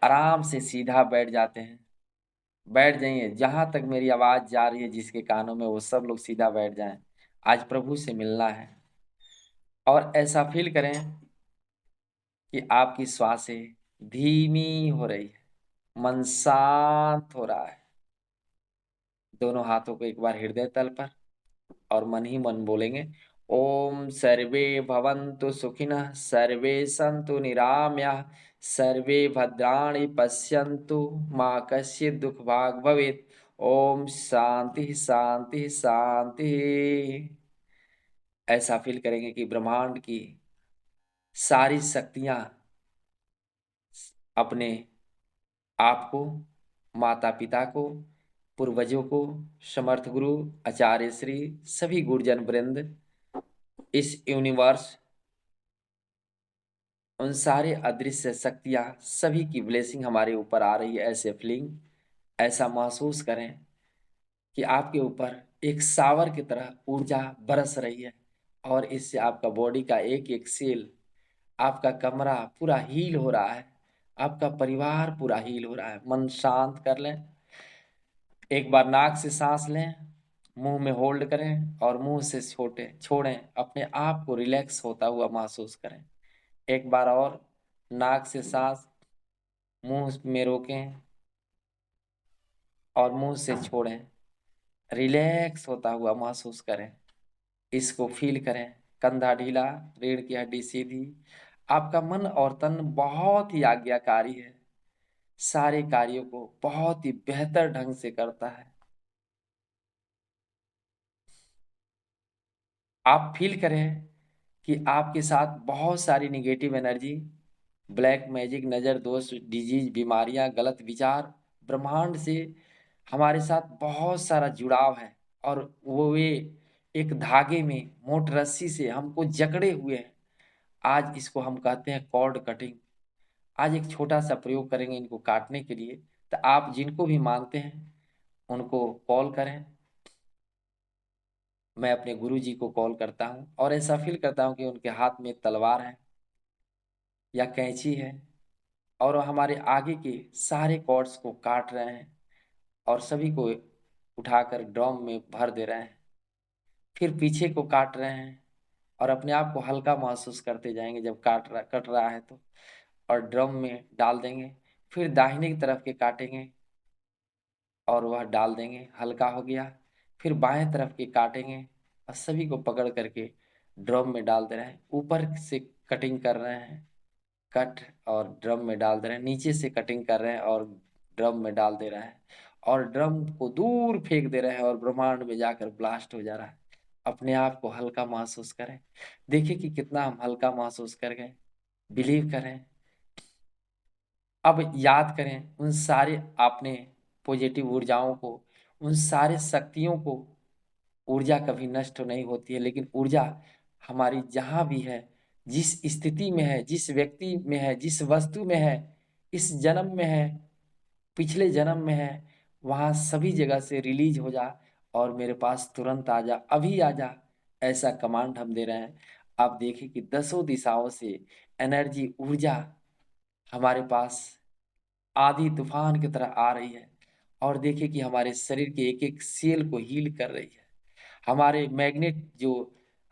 आराम से सीधा बैठ जाते हैं। बैठ जाइए, जहाँ तक मेरी आवाज़ जा रही है जिसके कानों में, वो सब लोग सीधा बैठ जाएं। आज प्रभु से मिलना है। और ऐसा फील करें कि आपकी श्वासें धीमी हो रही है, मन शांत हो रहा है। दोनों हाथों को एक बार हृदय तल पर और मन ही मन बोलेंगे, ओम सर्वे भवन्तु सुखिनः, सर्वे सन्तु निरामयाः, सर्वे भद्राणि पश्यन्तु, माँ कश्चित् दुःख भाग् भवेत्। ओम शांति शांति शांति। ऐसा फील करेंगे कि ब्रह्मांड की सारी शक्तियां अपने आप को, माता पिता को, पूर्वजों को, समर्थ गुरु, आचार्य श्री, सभी गुरुजन वृंद, इस यूनिवर्स, उन सारे अदृश्य शक्तियां सभी की ब्लेसिंग हमारे ऊपर आ रही है। ऐसे फीलिंग, ऐसा महसूस करें कि आपके ऊपर एक शावर की तरह ऊर्जा बरस रही है और इससे आपका बॉडी का एक एक सेल, आपका कमरा पूरा हील हो रहा है, आपका परिवार पूरा हील हो रहा है। मन शांत कर लें। एक बार नाक से सांस लें, मुंह में होल्ड करें और मुंह से छोड़ें। अपने आप को रिलैक्स होता हुआ महसूस करें। एक बार और नाक से सांस मुंह में रोकें और मुंह से छोड़ें। रिलैक्स होता हुआ महसूस करें। इसको फील करें। कंधा ढीला, रीढ़ की हड्डी सीधी। आपका मन और तन बहुत ही आज्ञाकारी है, सारे कार्यों को बहुत ही बेहतर ढंग से करता है। आप फील करें कि आपके साथ बहुत सारी निगेटिव एनर्जी, ब्लैक मैजिक, नज़र दोष, डिजीज, बीमारियां, गलत विचार, ब्रह्मांड से हमारे साथ बहुत सारा जुड़ाव है और वो वे एक धागे में, मोट रस्सी से हमको जकड़े हुए हैं। आज इसको हम कहते हैं कॉर्ड कटिंग। आज एक छोटा सा प्रयोग करेंगे इनको काटने के लिए। तो आप जिनको भी मानते हैं उनको कॉल करें। मैं अपने गुरु जी को कॉल करता हूँ और ऐसा फील करता हूँ कि उनके हाथ में तलवार है या कैंची है और वो हमारे आगे के सारे कॉर्ड्स को काट रहे हैं और सभी को उठाकर ड्रम में भर दे रहे हैं। फिर पीछे को काट रहे हैं और अपने आप को हल्का महसूस करते जाएंगे जब कट रहा है तो, और ड्रम में डाल देंगे। फिर दाहिने की तरफ के काटेंगे और वह डाल देंगे, हल्का हो गया। फिर बाएं तरफ के काटेंगे और सभी को पकड़ करके ड्रम में डाल दे रहे हैं। ऊपर से कटिंग कर रहे हैं, कट और ड्रम में डाल दे रहे हैं। नीचे से कटिंग कर रहे हैं और ड्रम में डाल दे रहे हैं और ड्रम को दूर फेंक दे रहे हैं और ब्रह्मांड में जाकर ब्लास्ट हो जा रहा है। अपने आप को हल्का महसूस करें। देखिए कि कितना हम हल्का महसूस कर गए। बिलीव करें। अब याद करें उन सारे आपने पॉजिटिव ऊर्जाओं को, उन सारे शक्तियों को। ऊर्जा कभी नष्ट नहीं होती है, लेकिन ऊर्जा हमारी जहाँ भी है, जिस स्थिति में है, जिस व्यक्ति में है, जिस वस्तु में है, इस जन्म में है, पिछले जन्म में है, वहाँ सभी जगह से रिलीज हो जा और मेरे पास तुरंत आ जा, अभी आ जा। ऐसा कमांड हम दे रहे हैं। आप देखिए कि दसों दिशाओं से एनर्जी, ऊर्जा हमारे पास आधी तूफान की तरह आ रही है और देखिए कि हमारे शरीर के एक एक सेल को हील कर रही है। हमारे मैग्नेट जो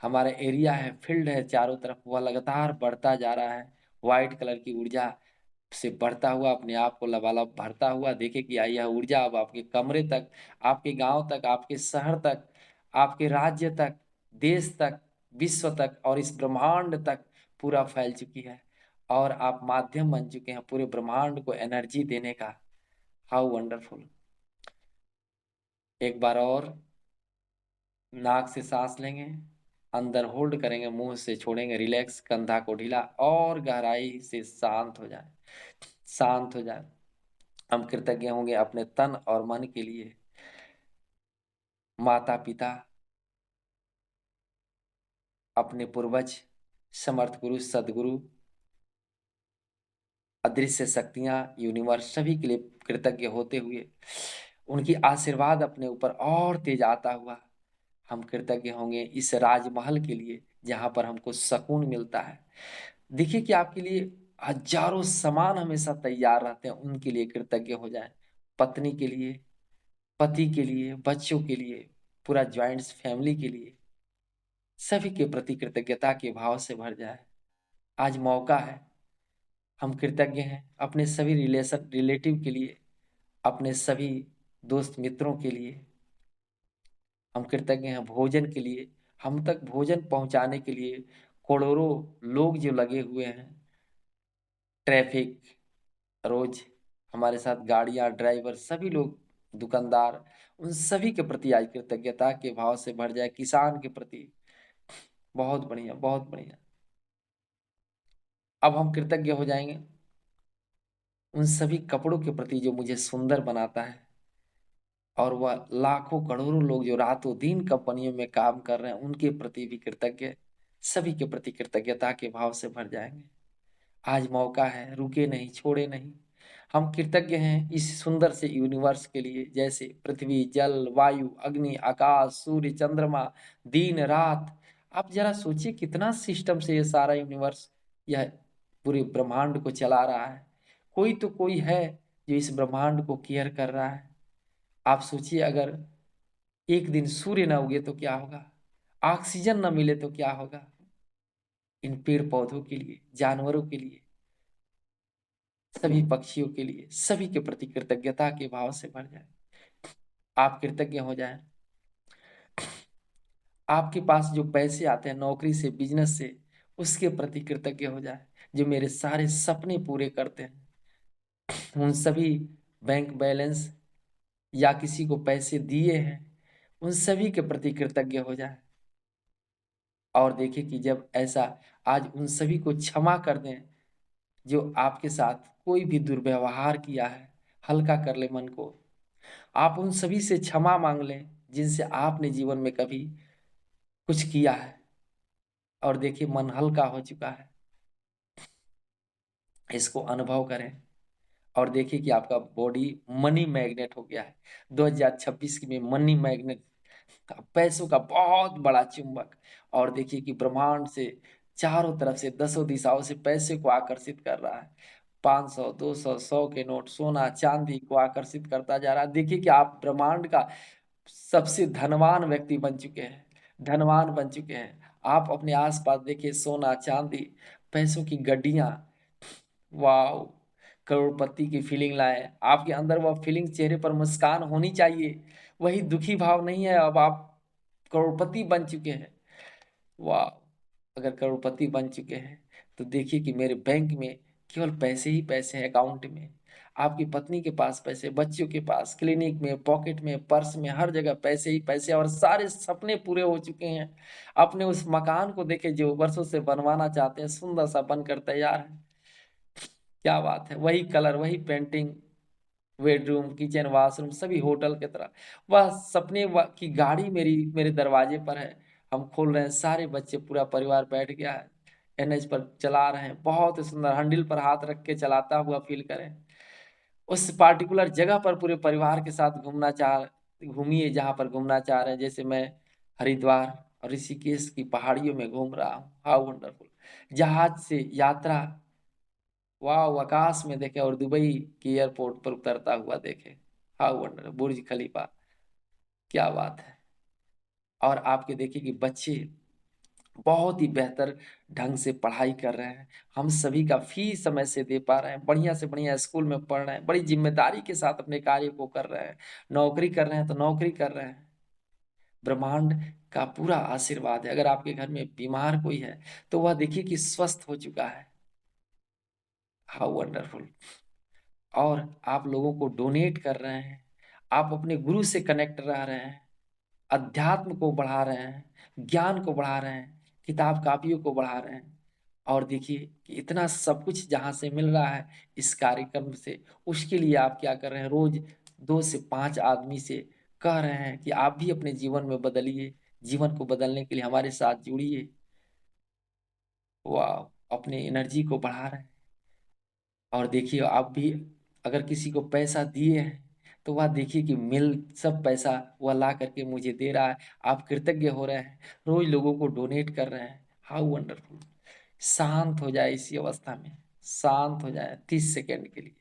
हमारा एरिया है, फील्ड है चारों तरफ, वह लगातार बढ़ता जा रहा है। व्हाइट कलर की ऊर्जा से बढ़ता हुआ, अपने आप को लबालब भरता हुआ। देखिए कि यह ऊर्जा अब आपके कमरे तक, आपके गांव तक, आपके शहर तक, आपके राज्य तक, देश तक, विश्व तक और इस ब्रह्मांड तक पूरा फैल चुकी है और आप माध्यम बन चुके हैं पूरे ब्रह्मांड को एनर्जी देने का। How wonderful. एक बार और नाक से सांस लेंगे, अंदर होल्ड करेंगे, मुंह से छोड़ेंगे। रिलैक्स, कंधा को ढीला और गहराई से शांत हो जाए, शांत हो जाए। हम कृतज्ञ होंगे अपने तन और मन के लिए। माता पिता, अपने पूर्वज, समर्थ गुरु, सदगुरु, अदृश्य शक्तियां, यूनिवर्स, सभी के लिए कृतज्ञ होते हुए उनकी आशीर्वाद अपने ऊपर और तेज आता हुआ हम कृतज्ञ होंगे इस राजमहल के लिए जहां पर हमको सुकून मिलता है। देखिए कि आपके लिए हजारों सामान हमेशा तैयार रहते हैं, उनके लिए कृतज्ञ हो जाएं। पत्नी के लिए, पति के लिए, बच्चों के लिए, पूरा ज्वाइंट्स फैमिली के लिए, सभी के प्रति कृतज्ञता के भाव से भर जाए। आज मौका है, हम कृतज्ञ हैं अपने सभी रिलेटिव के लिए, अपने सभी दोस्त मित्रों के लिए। हम कृतज्ञ हैं भोजन के लिए, हम तक भोजन पहुंचाने के लिए करोड़ों लोग जो लगे हुए हैं। ट्रैफिक, रोज हमारे साथ गाड़ियां, ड्राइवर, सभी लोग, दुकानदार, उन सभी के प्रति आज कृतज्ञता के भाव से भर जाए। किसान के प्रति बहुत बढ़िया, बहुत बढ़िया। अब हम कृतज्ञ हो जाएंगे उन सभी कपड़ों के प्रति जो मुझे सुंदर बनाता है, और वह लाखों करोड़ों लोग जो रातों दिन कंपनियों में काम कर रहे हैं, उनके प्रति भी कृतज्ञ, सभी के प्रति कृतज्ञता के भाव से भर जाएंगे। आज मौका है, रुके नहीं, छोड़े नहीं। हम कृतज्ञ हैं इस सुंदर से यूनिवर्स के लिए, जैसे पृथ्वी, जल, वायु, अग्नि, आकाश, सूर्य, चंद्रमा, दिन रात। आप जरा सोचिए कितना सिस्टम से ये सारा यूनिवर्स, यह पूरे ब्रह्मांड को चला रहा है। कोई तो कोई है जो इस ब्रह्मांड को केयर कर रहा है। आप सोचिए अगर एक दिन सूर्य न उगे तो क्या होगा, ऑक्सीजन न मिले तो क्या होगा। इन पेड़ पौधों के लिए, जानवरों के लिए, सभी पक्षियों के लिए, सभी के प्रति कृतज्ञता के भाव से भर जाए। आप कृतज्ञ हो जाएं। आपके पास जो पैसे आते हैं नौकरी से, बिजनेस से, उसके प्रति कृतज्ञ हो जाए। जो मेरे सारे सपने पूरे करते हैं, उन सभी बैंक बैलेंस या किसी को पैसे दिए हैं, उन सभी के प्रति कृतज्ञ हो जाए। और देखिए कि जब ऐसा, आज उन सभी को क्षमा कर दें जो आपके साथ कोई भी दुर्व्यवहार किया है। हल्का कर ले मन को। आप उन सभी से क्षमा मांग लें जिनसे आपने जीवन में कभी कुछ किया है, और देखिए मन हल्का हो चुका है। इसको अनुभव करें और देखिए कि आपका बॉडी मनी मैग्नेट हो गया है। 2026 में मनी मैग्नेट, पैसों का बहुत बड़ा चुंबक। और देखिए कि ब्रह्मांड से चारों तरफ से दसों दिशाओं से पैसे को आकर्षित कर रहा है। 500, 200, 100 के नोट, सोना चांदी को आकर्षित करता जा रहा है। देखिए कि आप ब्रह्मांड का सबसे धनवान व्यक्ति बन चुके हैं, धनवान बन चुके हैं। आप अपने आसपास देखिए, सोना चांदी, पैसों की गड्डियां, वाह, करोड़पति की फीलिंग लाए। आपके अंदर वह फीलिंग, चेहरे पर मुस्कान होनी चाहिए। वही दुखी भाव नहीं है। अब आप करोड़पति बन चुके हैं। वाह, अगर करोड़पति बन चुके हैं तो देखिए कि मेरे बैंक में केवल पैसे ही पैसे हैं, अकाउंट में। आपकी पत्नी के पास पैसे, बच्चों के पास, क्लिनिक में, पॉकेट में, पर्स में, हर जगह पैसे ही पैसे, और सारे सपने पूरे हो चुके हैं। अपने उस मकान को देखे जो वर्षों से बनवाना चाहते हैं, सुंदर सा बनकर तैयार है। क्या बात है, वही कलर, वही पेंटिंग, बेडरूम, किचन, वॉशरूम, सभी होटल की तरह। वह सपने की गाड़ी मेरे दरवाजे पर है। हम खोल रहे हैं, सारे बच्चे, पूरा परिवार बैठ गया है, एनएच पर चला रहे हैं। बहुत ही सुंदर, हैंडल पर हाथ रख के चलाता हुआ फील करें। उस पार्टिकुलर जगह पर पूरे परिवार के साथ घूमिए जहां पर घूमना चाह रहे हैं। जैसे मैं हरिद्वार और ऋषिकेश की पहाड़ियों में घूम रहा हूँ, हाउ वंडरफुल। जहाज से यात्रा, वाह, आकाश में देखे और दुबई के एयरपोर्ट पर उतरता हुआ देखे, हाउ वंडर, बुर्ज खलीफा, क्या बात है। और आपके देखिए कि बच्चे बहुत ही बेहतर ढंग से पढ़ाई कर रहे हैं। हम सभी का फीस समय से दे पा रहे हैं, बढ़िया से बढ़िया स्कूल में पढ़ रहे हैं, बड़ी जिम्मेदारी के साथ अपने कार्य को कर रहे हैं। नौकरी कर रहे हैं तो नौकरी कर रहे हैं। ब्रह्मांड का पूरा आशीर्वाद है। अगर आपके घर में बीमार कोई है तो वह देखिए कि स्वस्थ हो चुका है, हाउ वंडरफुल। और आप लोगों को डोनेट कर रहे हैं, आप अपने गुरु से कनेक्ट रह रहे हैं, अध्यात्म को बढ़ा रहे हैं, ज्ञान को बढ़ा रहे हैं, किताब कापियों को बढ़ा रहे हैं। और देखिए कि इतना सब कुछ जहाँ से मिल रहा है इस कार्यक्रम से, उसके लिए आप क्या कर रहे हैं, रोज 2 से 5 आदमी से कह रहे हैं कि आप भी अपने जीवन में बदलिए। जीवन को बदलने के लिए हमारे साथ जुड़िए। वाह, अपने एनर्जी को बढ़ा रहे हैं। और देखिए आप भी अगर किसी को पैसा दिए हैं तो वह देखिए कि मिल सब पैसा वह ला करके मुझे दे रहा है। आप कृतज्ञ हो रहे हैं, रोज लोगों को डोनेट कर रहे हैं, हाउ वंडरफुल। शांत हो जाए इसी अवस्था में, शांत हो जाए 30 सेकेंड के लिए,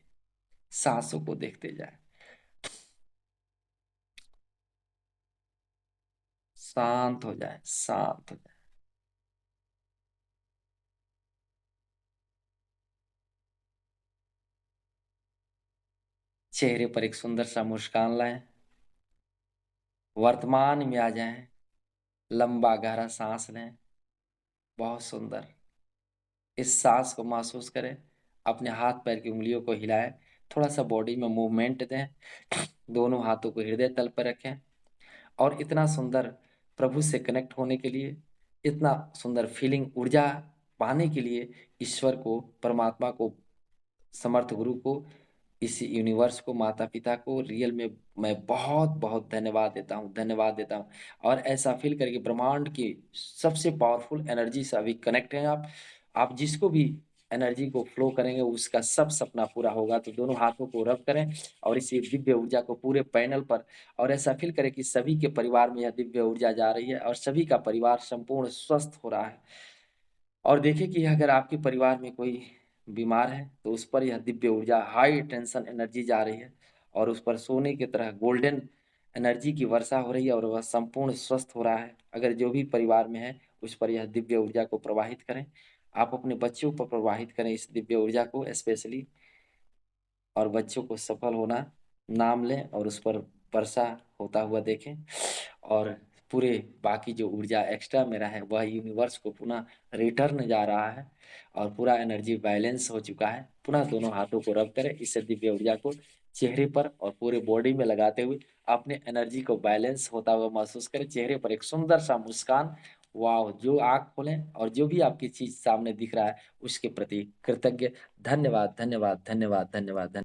सांसों को देखते जाए, शांत हो जाए, शांत हो जाए। चेहरे पर एक सुंदर सा मुस्कान लाएं, वर्तमान में आ जाएं, लंबा गहरा सांस लें, बहुत सुंदर। इस सांस को महसूस करें, अपने हाथ पैर की उंगलियों को हिलाएं, थोड़ा सा बॉडी में मूवमेंट दें, दोनों हाथों को हृदय तल पर रखें और इतना सुंदर प्रभु से कनेक्ट होने के लिए, इतना सुंदर फीलिंग ऊर्जा पाने के लिए ईश्वर को, परमात्मा को, समर्थ गुरु को, इस यूनिवर्स को, माता पिता को रियल में मैं बहुत बहुत धन्यवाद देता हूँ, धन्यवाद देता हूँ। और ऐसा फील करके ब्रह्मांड की सबसे पावरफुल एनर्जी से अभी कनेक्ट हैं आप जिसको भी एनर्जी को फ्लो करेंगे उसका सब सपना पूरा होगा। तो दोनों हाथों को रब करें और इसी दिव्य ऊर्जा को पूरे पैनल पर, और ऐसा फील करें कि सभी के परिवार में यह दिव्य ऊर्जा जा रही है और सभी का परिवार संपूर्ण स्वस्थ हो रहा है। और देखिए कि अगर आपके परिवार में कोई बीमार है तो उस पर यह दिव्य ऊर्जा हाई टेंशन एनर्जी जा रही है और उस पर सोने की तरह गोल्डन एनर्जी की वर्षा हो रही है और वह संपूर्ण स्वस्थ हो रहा है। अगर जो भी परिवार में है उस पर यह दिव्य ऊर्जा को प्रवाहित करें, आप अपने बच्चों पर प्रवाहित करें इस दिव्य ऊर्जा को स्पेशली, और बच्चों को सफल होना नाम लें और उस पर वर्षा होता हुआ देखें। और पूरे बाकी जो ऊर्जा एक्स्ट्रा मेरा है वह यूनिवर्स को पुनः रिटर्न जा रहा है और पूरा एनर्जी बैलेंस हो चुका है। पुनः दोनों हाथों को रब करें, इससे दिव्य ऊर्जा को चेहरे पर और पूरे बॉडी में लगाते हुए अपने एनर्जी को बैलेंस होता हुआ महसूस करें। चेहरे पर एक सुंदर सा मुस्कान, वाह, जो आँख खोलें और जो भी आपकी चीज सामने दिख रहा है उसके प्रति कृतज्ञ। धन्यवाद, धन्यवाद, धन्यवाद, धन्यवाद, धन्यवाद।